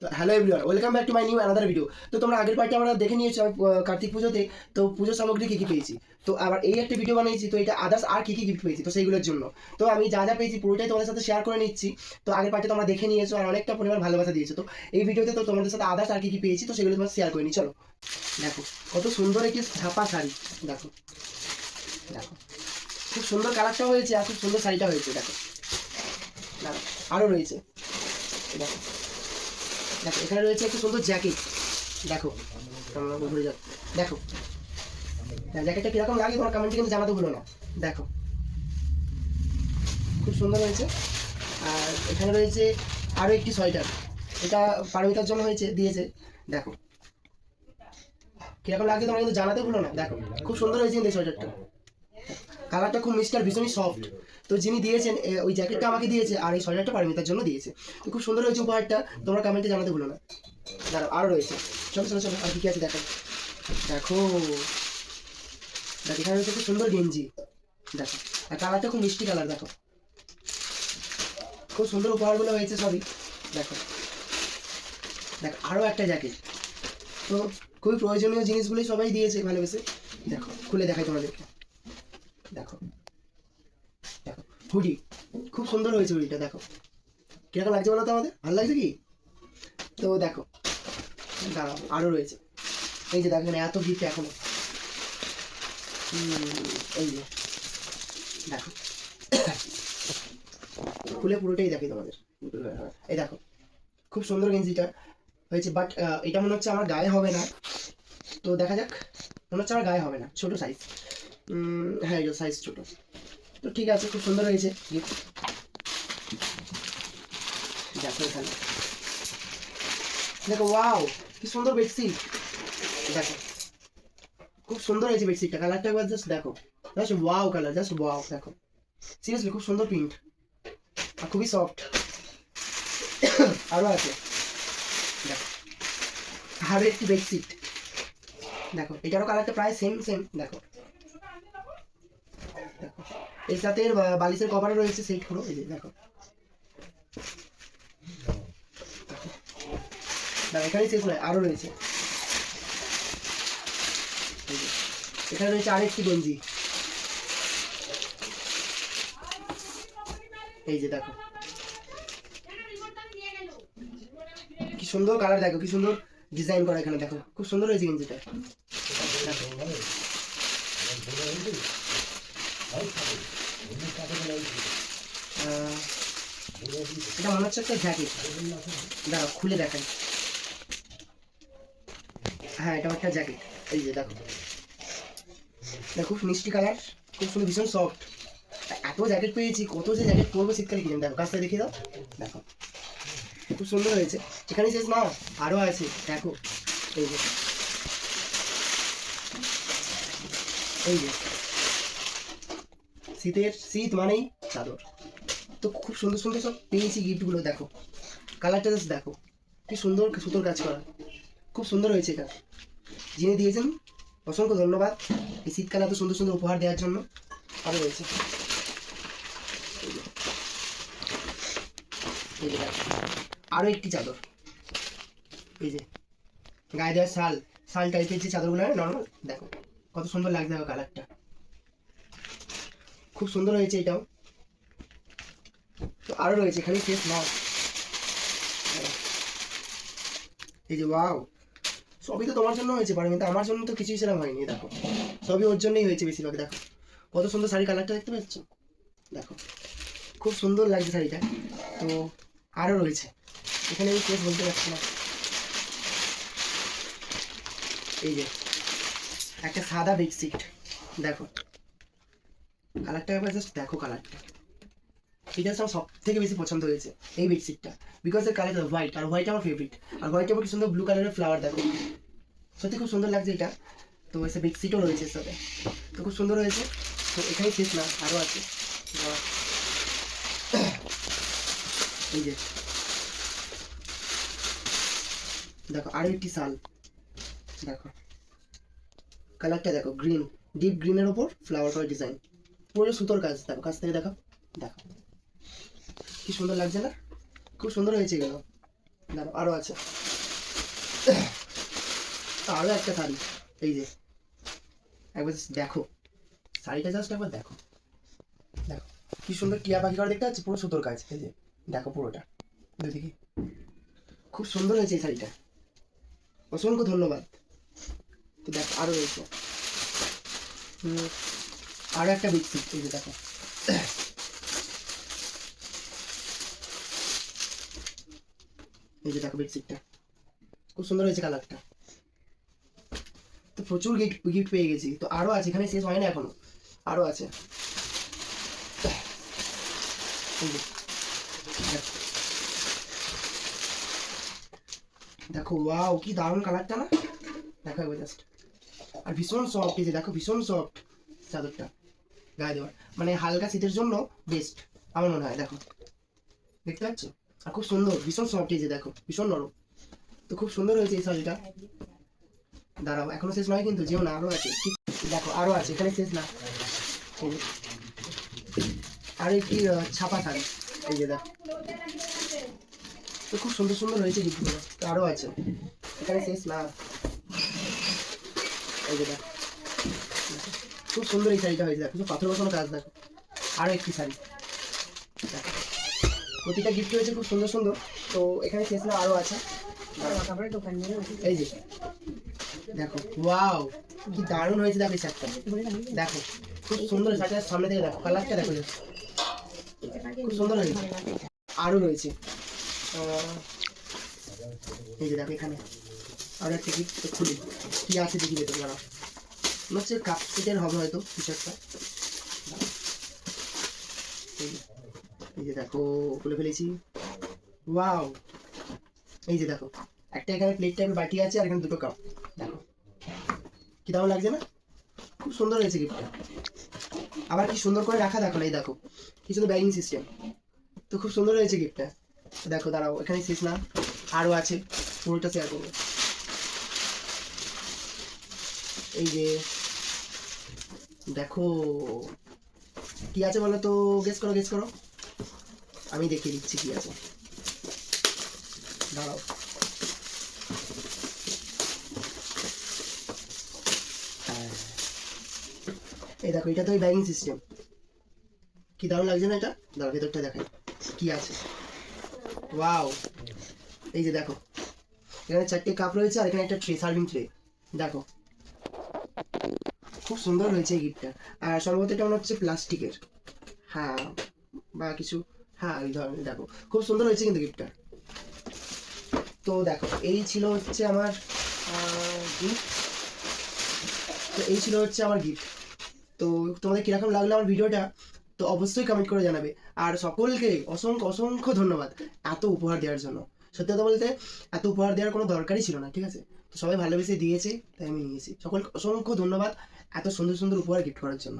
তো hello everyone, welcome back to my new another video. তো তোমরা আগের পার্টে আমরা দেখে নিয়েছো আমি কার্তিক পুজোতে তো পুজোর সামগ্রী কী কী পেয়েছি। তো আবার এই একটা ভিডিও বানিয়েছি, তো এটা আদার্স আর কী কী গিফট পেয়েছি তো সেইগুলোর জন্য। তো আমি যা যা পেয়েছি পুরোটাই তোমাদের সাথে শেয়ার করে নিচ্ছি। তো আগের পার্টে তোমরা দেখে নিয়েছো আর অনেকটা পরিমাণ ভালোবাসা দিয়েছো। তো এই ভিডিওতে তো তোমাদের সাথে আদার্স আর কী কী পেয়েছি তো সেগুলো তোমার শেয়ার করে নিই। চলো দেখো কত সুন্দর একটি ছাপা শাড়ি। দেখো দেখো খুব সুন্দর কালারটা হয়েছে আর খুব সুন্দর শাড়িটা হয়েছে। দেখো দেখো আরও রয়েছে। দেখো দেখো এখানে রয়েছে একটু সুন্দর জ্যাকেট। দেখো তোমরা ঘুরে যাও। দেখো জ্যাকেটটা কিরকম লাগে তোমার কমেন্টে কিন্তু জানাতে ভুলো না। দেখো খুব সুন্দর হয়েছে। আর এখানে রয়েছে আরও একটি সোয়েটার, এটা পারমিতার জন্য হয়েছে দিয়েছে। দেখো কিরকম লাগে তোমরা কিন্তু জানাতে ভুলো না। দেখো খুব সুন্দর হয়েছে কিন্তু এই সোয়েটারটা, কালারটা খুব মিষ্টি আর ভীষণই সফট। তো যিনি দিয়েছেন ওই জ্যাকেটটা আমাকে দিয়েছে আর এই সোয়েটারটা পারমিতার জন্য দিয়েছে। তো খুব সুন্দর হয়েছে উপহারটা, তোমরা কমেন্টে জানাতে ভুলো না। দাঁড়াও আরও রয়েছে, চলো চলো চলো আর কী কী আছে দেখো। দেখো এখানে রয়েছে খুব সুন্দর গেঞ্জি। দেখো আর কালারটা খুব মিষ্টি কালার। দেখো খুব সুন্দর উপহারগুলো হয়েছে সবই। দেখো দেখো আরও একটা জ্যাকেট। তো খুবই প্রয়োজনীয় জিনিসগুলি সবাই দিয়েছে ভালোবেসে। দেখো খুলে দেখাই তোমাদেরকে। দেখো দেখো হুডি, খুব সুন্দর হয়েছে হুডিটা। দেখো কিরকম লাগছে বলো তো, আমাদের ভালো লাগছে কি? তো দেখো দাঁড়াও আরও রয়েছে। এই যে দেখেন এত গিফট এখনো। এই যে দেখো খুলে পুরোটাই দেখি তোমাদের। এই দেখো খুব সুন্দর গেঞ্জিটা হয়েছে, বাট এটা মনে হচ্ছে আমার গায়ে হবে না। তো দেখা যাক, মনে হচ্ছে আমার গায়ে হবে না, ছোটো সাইজ। হ্যাঁ এটা সাইজ ছোটো। তো ঠিক আছে, খুব সুন্দর হয়েছে গিফট। দেখো এখানে দেখো ওয়াও কি সুন্দর বেডশিট। দেখো খুব সুন্দর হয়েছে বেডশিটটা, কালারটা একবার জাস্ট দেখো, just wow colour, just wow. দেখো সিরিয়াসলি খুব সুন্দর প্রিন্ট আর খুবই সফট। আরও আছে দেখো আরও একটি বেডশিট। দেখো এটারও কালারটা প্রায় সেম সেম। দেখো দেখো এর সাথে বালিশের কভারও রয়েছে সেট পুরো। এই যে দেখো দেখো এখানেই শেষ নয়, আরও রয়েছে। এই যে এখানে রয়েছে আরেকটি গঞ্জি। এই যে দেখো কি সুন্দর কালার, দেখো কি সুন্দর ডিজাইন করা এখানে। দেখো খুব সুন্দর হয়েছে গেঞ্জিটা। এটা মনে হচ্ছে একটা জ্যাকেট, দাঁড়াও খুলে দেখাই। হ্যাঁ এটা একটা জ্যাকেট। এই যে দেখো খুব মিষ্টি কালার, খুব সুন্দর ভীষণ সফট। এত জ্যাকেট পেয়েছি, কত যে জ্যাকেট পরবো শীতকালে কিনে। দেখো কাজটা দেখিয়ে দাও। দেখো খুব সুন্দর হয়েছে। এখানে শেষ না, আরও আছে। দেখো এই যে এই যে শীত মানেই চাদর। তো খুব সুন্দর সুন্দর সব পেয়েছি গিফটগুলো। দেখো কালারটা জাস্ট দেখো কি সুন্দর সুতোর কাজ করা, খুব সুন্দর হয়েছে এটা। যিনি দিয়েছেন অসংখ্য ধন্যবাদ এই শীতকালে এত সুন্দর সুন্দর উপহার দেওয়ার জন্য। আরও রয়েছে এই যে আরও একটি চাদর। এই যে গায়ে দেওয়ার শাল টাইপের যে চাদরগুলো নর্মাল। দেখো কত সুন্দর লাগছে, দেখো কালারটা খুব সুন্দর হয়েছে এটাও। তো আরও রয়েছে, এখানে শেষ নাও। এই যে ওয়াও, সবই তো তোমার জন্য হয়েছে পারো, কিন্তু আমার জন্য তো কিছুই সেরকম হয়নি। দেখো সবই ওর জন্যই হয়েছে বেশিরভাগ। দেখো কত সুন্দর শাড়ি, কালারটা দেখতে পাচ্ছ? দেখো খুব সুন্দর লাগছে শাড়িটা। তো আরও রয়েছে, এখানে আমি শেষ বলতে পারছি না। এই যে একটা সাদা বেডশিট। দেখো কালারটা একবার জাস্ট দেখো, কালারটা এটা আমার সব থেকে বেশি পছন্দ হয়েছে এই বেডশিটটা, বিকজ এর কালারটা হোয়াইট, আর হোয়াইট আমার ফেভারিট। আর হোয়াইট আবার কি সুন্দর ব্লু কালারের ফ্লাওয়ার। দেখো সত্যি খুব সুন্দর লাগছে এটা। তো এসে বেডশিটও রয়েছে এর সাথে, তো খুব সুন্দর হয়েছে। তো এখানেই শেষ না, আরও আছে। এই যে দেখো আরও একটি শাল। দেখো কালারটা দেখো, গ্রিন, ডিপ গ্রিনের ওপর ফ্লাওয়ার করা ডিজাইন, পুরো সুতোর কাজ। দেখো কাছ থেকে দেখো, দেখো কি সুন্দর লাগছে না? খুব সুন্দর হয়েছে এগুলো। দাঁড়াও, আরো আছে, আরো একটা শাড়ি। এই যে একবার দেখো শাড়িটা, জাস্ট একবার দেখো, দেখো কি সুন্দর টিয়া পাখি করা দেখতে পাচ্ছি, পুরো সুতোর কাজ। এই যে দেখো পুরোটা দুদিকে, খুব সুন্দর হয়েছে এই শাড়িটা, অসংখ্য ধন্যবাদ। তো দেখো আরো রয়েছে, আরো একটা বেডশিট। এই যে দেখো, এই যে দেখো বেডশিটটা খুব সুন্দর হয়েছে কালারটা। তো প্রচুর গিফট গিফট পেয়ে গেছি। তো আরো আছে, এখানে শেষ হয় না এখনো, আরো আছে। এই যে, দেখো ওয়াও কি দারুণ কালারটা না, দেখো একবার জাস্ট। আর ভীষণ সফট, এই যে দেখো ভীষণ সফট চাদরটা গায়ে দেওয়ার, মানে হালকা শীতের জন্য বেস্ট আমার মনে হয়। দেখো দেখতে পাচ্ছ, আর খুব সুন্দর, ভীষণ সফট, এই যে দেখো ভীষণ নরম। তো খুব সুন্দর হয়েছে এই শাড়িটা। দাঁড়াও এখনো শেষ নয় কিন্তু, যেও না, আরো আছে, ঠিক দেখো আরো আছে, এখানে শেষ না। এই যে, আরো একটি ছাপা শাড়ি। এই যে দেখো, তো খুব সুন্দর সুন্দর হয়েছে গিফটগুলো। তো আরো আছে, এখানে শেষ না। এই যে দেখো, খুব সুন্দর এই শাড়িটা হয়েছে, দেখো পাথর বসানো কাজ। দেখো আরো একটি শাড়ি, দেখো প্রতিটা গিফট হয়েছে খুব সুন্দর সুন্দর। তো এখানে শেষ না, আরো আছে। এই যে দেখো ওয়াও কি দারুণ হয়েছে, দেখো এই শাড়িটা, দেখো খুব সুন্দর শাড়িটার সামনে থেকে দেখো কালারটা, দেখো খুব সুন্দর হয়েছে। আরো রয়েছে, এই যে দেখো এখানে আরো একটা গিফট, খুলি কি আছে দেখি ভেতরে। দাঁড়াও, মনে হচ্ছে কাপ সেটের হবে হয়তো কিছু একটা। এই যে দেখো খুলে ফেলেছি, ওয়াও এই যে দেখো একটা এখানে প্লেট টাইপের বাটি আছে, আর এখানে দুটো কাপ। দেখো কি দারুণ লাগছে না, খুব সুন্দর হয়েছে গিফটটা। আবার কি সুন্দর করে রাখা, দেখো না, এই দেখো কি সুন্দর ব্যাগিং সিস্টেম। তো খুব সুন্দর হয়েছে গিফটটা। দেখো দাঁড়াও, এখানে শেষ না, আরো আছে, পুরোটা শেয়ার করবো। এই যে দেখো কি আছে বলো তো, গেস করো গেস করো, আমি দেখিয়ে দিচ্ছি কি আছে। দাঁড়াও, এই দেখো এটা তো ওই ব্যাগিং সিস্টেম, কি দারুণ লাগছে না এটা। দাঁড়াও ভেতরটা দেখাই কি আছে, ওয়াও এই যে দেখো এখানে 4টে কাপ রয়েছে, আর এখানে একটা ট্রে, সার্ভিং ট্রে। দেখো খুব সুন্দর হয়েছে এই গিফটটা। আর সম্ভবত এটা মনে হচ্ছে প্লাস্টিকের, হ্যাঁ বা কিছু, হ্যাঁ এই ধরনের। দেখো খুব সুন্দর হয়েছে কিন্তু গিফটটা। তো দেখো এই ছিল হচ্ছে আমার গিফট। তো এই ছিল হচ্ছে আমার গিফট। তো তোমাদের কিরকম লাগলো আমার ভিডিওটা, তো অবশ্যই কমেন্ট করে জানাবে। আর সকলকে অসংখ্য অসংখ্য ধন্যবাদ এত উপহার দেওয়ার জন্য। সত্যি কথা বলতে এত উপহার দেওয়ার কোনো দরকারই ছিল না, ঠিক আছে। তো সবাই ভালোবেসে দিয়েছে, তাই আমি নিয়েছি। সকলকে অসংখ্য ধন্যবাদ এত সুন্দর সুন্দর উপহার গিফট করার জন্য।